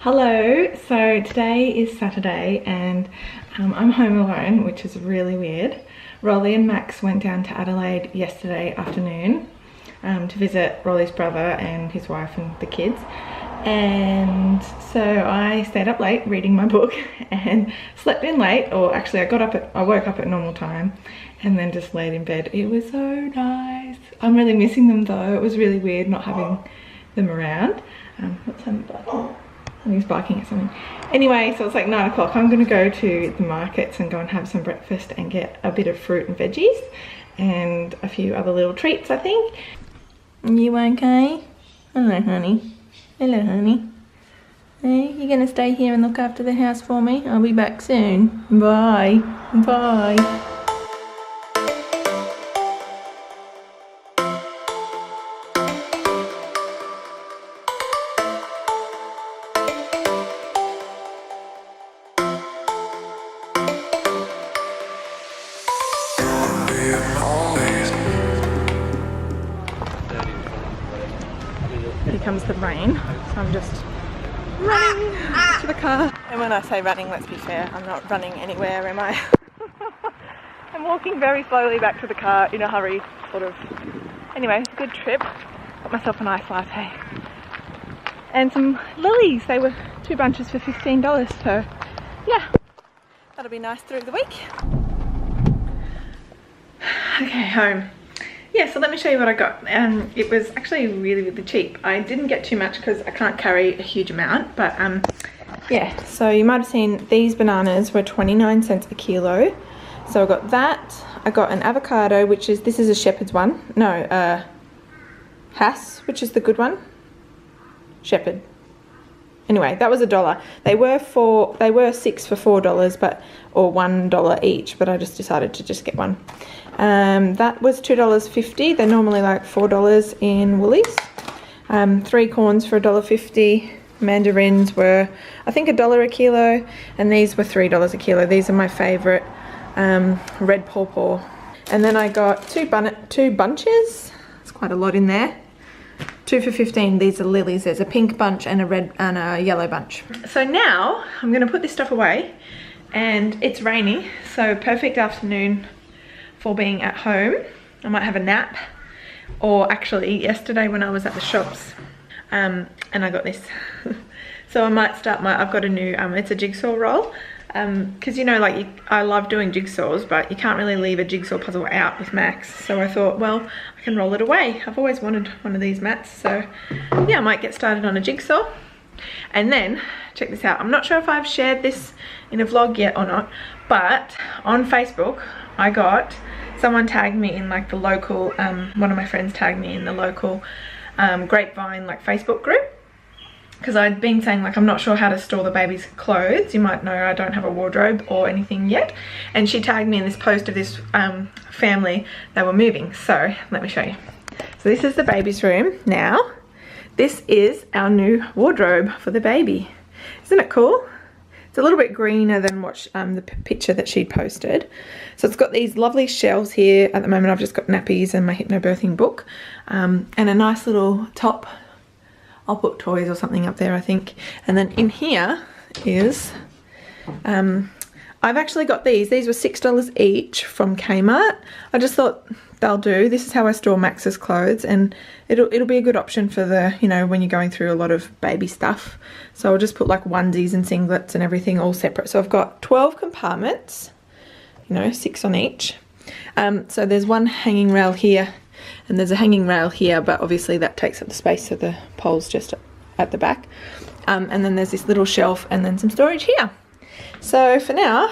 Hello, so today is Saturday and I'm home alone, which is really weird. Roly and Max went down to Adelaide yesterday afternoon to visit Roly's brother and his wife and the kids. And so I stayed up late reading my book and slept in late, or actually I woke up at normal time and then just laid in bed. It was so nice. I'm really missing them though. It was really weird not having them around. What's on the button? He's barking at something. Anyway, so it's like 9 o'clock. I'm gonna go to the markets and go and have some breakfast and get a bit of fruit and veggies and a few other little treats, I think. You okay? Hello, honey. Hello, honey. Hey, you gonna stay here and look after the house for me? I'll be back soon. Bye. Bye. Here comes the rain, so I'm just running to the car. And when I say running, let's be fair, I'm not running anywhere, am I? I'm walking very slowly back to the car in a hurry, sort of. Anyway, it's a good trip. Got myself an ice latte. And some lilies. They were 2 bunches for $15, so yeah. That'll be nice through the week. Okay, home. Yeah, so let me show you what I got. It was actually really cheap. I didn't get too much because I can't carry a huge amount, but yeah, so you might have seen these bananas were 29 cents a kilo. So I got that. I got an avocado, this is a shepherd's one. No, Hass, which is the good one. Shepherd. Anyway, that was $1. They were 6 for $4, or $1 each, but I just decided to just get one. That was $2.50. They're normally like $4 in Woolies. 3 corns for $1.50. Mandarins were, I think, $1 a kilo, and these were $3 a kilo. These are my favourite, red pawpaw. And then I got two bunches. It's quite a lot in there. 2 for $15. These are lilies. There's a pink bunch and a red and a yellow bunch. So now I'm going to put this stuff away, and it's rainy, so perfect afternoon for being at home. I might have a nap, or actually yesterday when I was at the shops, and I got this. So I might start I've got a new, it's a jigsaw roll, because you know, like, I love doing jigsaws, but you can't really leave a jigsaw puzzle out with Max. So I thought, well, I can roll it away. I've always wanted one of these mats, so yeah, I might get started on a jigsaw. And then, check this out. I'm not sure if I've shared this in a vlog yet or not, but on Facebook, I got, someone tagged me in like the local, one of my friends tagged me in the local Grapevine like Facebook group. Because I'd been saying, like, I'm not sure how to store the baby's clothes. You might know I don't have a wardrobe or anything yet. And she tagged me in this post of this family that were moving. So let me show you. So this is the baby's room now. This is our new wardrobe for the baby. Isn't it cool? It's a little bit greener than what the picture that she'd posted. So it's got these lovely shelves here. At the moment I've just got nappies and my hypnobirthing book, and a nice little top. I'll put toys or something up there, I think. And then in here is, I've actually got these. These were $6 each from Kmart. I just thought they'll do. This is how I store Max's clothes, and it'll be a good option for the, you know, when you're going through a lot of baby stuff. So I'll just put like onesies and singlets and everything all separate. So I've got 12 compartments, you know, 6 on each. So there's one hanging rail here, and there's a hanging rail here, but obviously that takes up the space, so the pole's just at the back. And then there's this little shelf and then some storage here. So for now,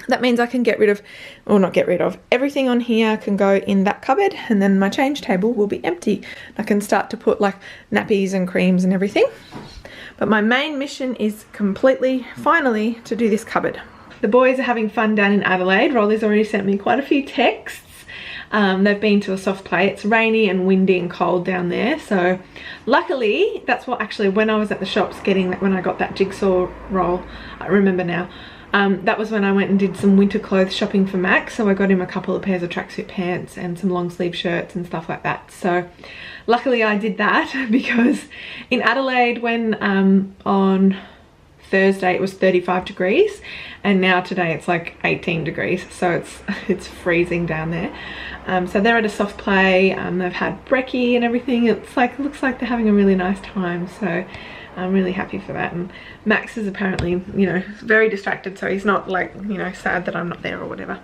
that means I can get rid of, or not get rid of, everything on here can go in that cupboard, and then my change table will be empty. I can start to put like nappies and creams and everything. But my main mission is finally to do this cupboard. The boys are having fun down in Adelaide. Roly's already sent me quite a few texts. They've been to a soft play. It's rainy and windy and cold down there, so luckily that's what, actually, when I was at the shops when I got that jigsaw roll, I remember now, That was when I went and did some winter clothes shopping for Max, so I got him a couple of pairs of tracksuit pants and some long sleeve shirts and stuff like that. So luckily I did that because in Adelaide, when on Thursday it was 35 degrees and now today it's like 18 degrees, so it's freezing down there. So they're at a soft play. They've had brekkie and everything. Looks like they're having a really nice time, so I'm really happy for that. And Max is apparently, you know, very distracted, so he's not like, you know, sad that I'm not there or whatever.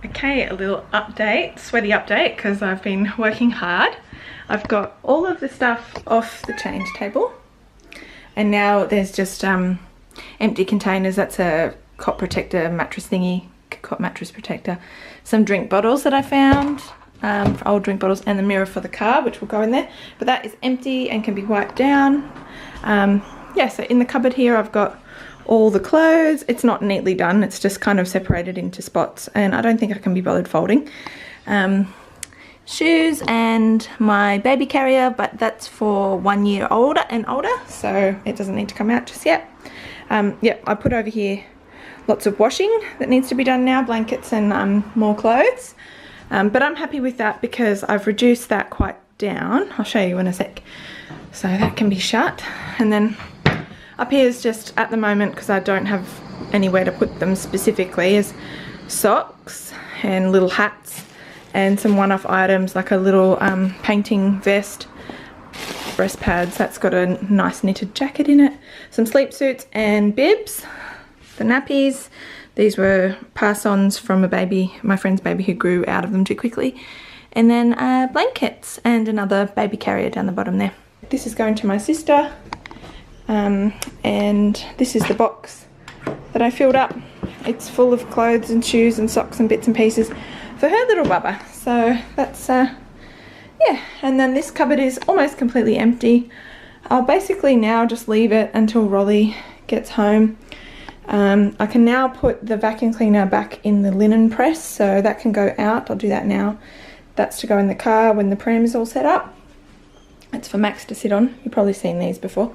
Okay, a little update, sweaty update, because I've been working hard. I've got all of the stuff off the change table, and now there's just empty containers. That's a cot protector mattress thingy, cot mattress protector, some drink bottles that I found, old drink bottles, and the mirror for the car, which will go in there, but that is empty and can be wiped down. Yeah, so in the cupboard here I've got all the clothes. It's not neatly done, it's just kind of separated into spots, and I don't think I can be bothered folding. Shoes and my baby carrier, but that's for 1 year older and older, so it doesn't need to come out just yet. Yep, I put over here lots of washing that needs to be done now, blankets and more clothes, but I'm happy with that because I've reduced that quite down. I'll show you in a sec. So that can be shut, and then up here is just, at the moment, because I don't have anywhere to put them specifically, is socks and little hats and some one-off items like a little painting vest, breast pads, that's got a nice knitted jacket in it, some sleep suits and bibs, the nappies. These were pass-ons from a baby, my friend's baby, who grew out of them too quickly, and then blankets and another baby carrier down the bottom there. This is going to my sister. And this is the box that I filled up. It's full of clothes and shoes and socks and bits and pieces for her little bubba. So that's yeah, and then this cupboard is almost completely empty. I'll basically now just leave it until Roly gets home. I can now put the vacuum cleaner back in the linen press, so that can go out. I'll do that now. That's to go in the car when the pram is all set up. It's for Max to sit on. You've probably seen these before.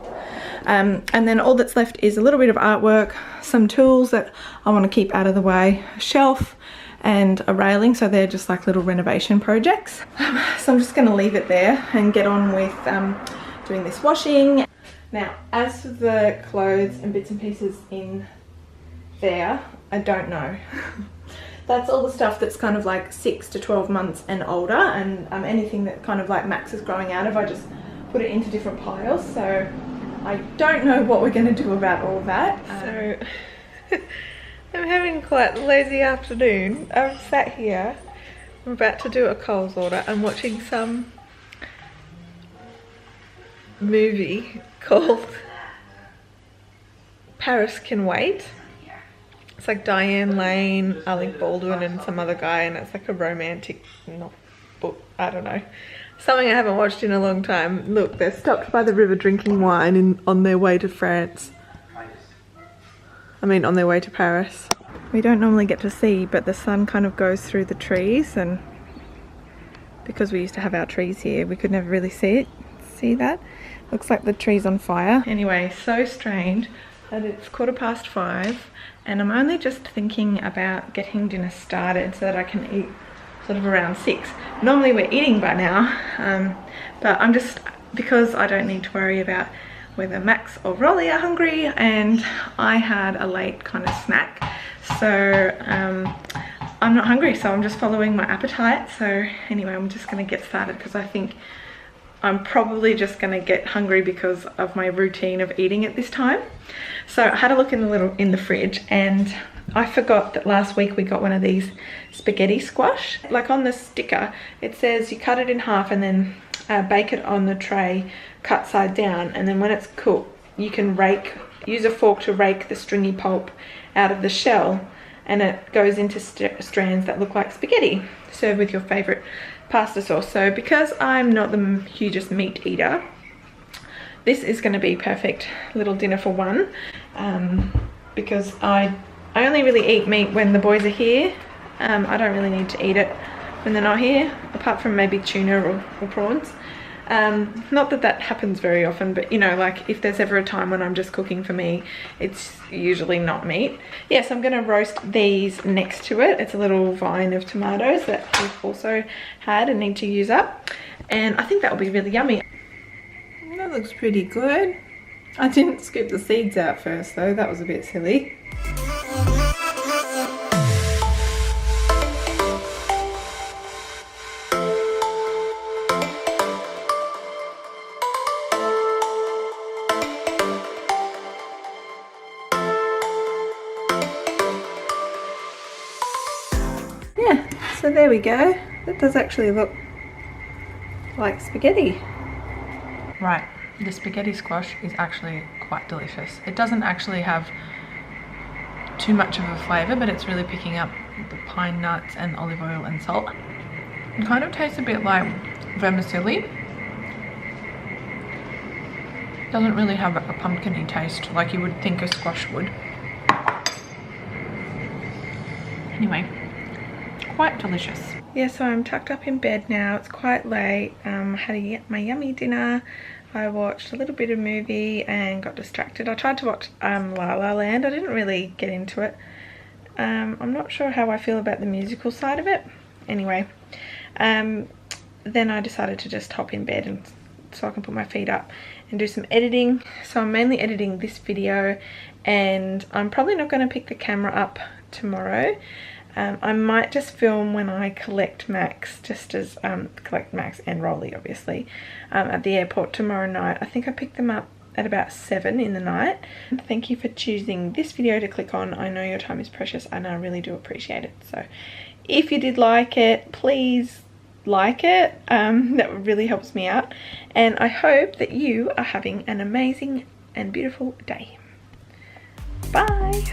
And then all that's left is a little bit of artwork, some tools that I want to keep out of the way, a shelf and a railing, so they're just like little renovation projects. So I'm just going to leave it there and get on with doing this washing. Now, as for the clothes and bits and pieces in there, I don't know. That's all the stuff that's kind of like 6 to 12 months and older, and anything that kind of like Max is growing out of, I just put it into different piles. So I don't know what we're going to do about all that. So I'm having quite a lazy afternoon. I'm sat here, I'm about to do a Coles order. I'm watching some movie called Paris Can Wait. It's like Diane Lane, Alec Baldwin and some other guy, and it's like a romantic book, I don't know. Something I haven't watched in a long time. Look, they're stopped by the river drinking wine on their way to France. I mean, on their way to Paris. We don't normally get to see, but the sun kind of goes through the trees, and because we used to have our trees here, we could never really see it. See that? Looks like the tree's on fire. Anyway, so strange that it's 5:15. And I'm only just thinking about getting dinner started so that I can eat sort of around 6. Normally we're eating by now, but I'm just, because I don't need to worry about whether Max or Roly are hungry, and I had a late kind of snack, so I'm not hungry, so I'm just following my appetite. So anyway, I'm just going to get started because I think I'm probably just going to get hungry because of my routine of eating at this time. So I had a look in the fridge, and I forgot that last week we got one of these spaghetti squash. Like on the sticker, it says you cut it in half and then bake it on the tray, cut side down, and then when it's cooked, you can use a fork to rake the stringy pulp out of the shell, and it goes into strands that look like spaghetti. Serve with your favorite pasta sauce. So because I'm not the hugest meat eater, this is going to be perfect little dinner for one, because I only really eat meat when the boys are here. I don't really need to eat it when they're not here, apart from maybe tuna or prawns. Not that that happens very often, but you know, like if there's ever a time when I'm just cooking for me, it's usually not meat. Yes, I'm going to roast these next to it. It's a little vine of tomatoes that we've also had and need to use up, and I think that will be really yummy. That looks pretty good. I didn't scoop the seeds out first though, that was a bit silly. Yeah, so there we go. That does actually look like spaghetti. Right, the spaghetti squash is actually quite delicious. It doesn't actually have too much of a flavour, but it's really picking up the pine nuts and olive oil and salt. It kind of tastes a bit like vermicelli. Doesn't really have a pumpkin-y taste like you would think a squash would. Anyway, quite delicious. Yeah, so I'm tucked up in bed now. It's quite late. I had my yummy dinner. I watched a little bit of movie and got distracted. I tried to watch La La Land. I didn't really get into it. I'm not sure how I feel about the musical side of it. Anyway, then I decided to just hop in bed and so I can put my feet up and do some editing. So I'm mainly editing this video, and I'm probably not going to pick the camera up tomorrow. I might just film when I collect Max, just as collect Max and Roly obviously, at the airport tomorrow night. I think I picked them up at about 7 in the night. Thank you for choosing this video to click on. I know your time is precious and I really do appreciate it. So if you did like it, please like it. That really helps me out, and I hope that you are having an amazing and beautiful day. Bye.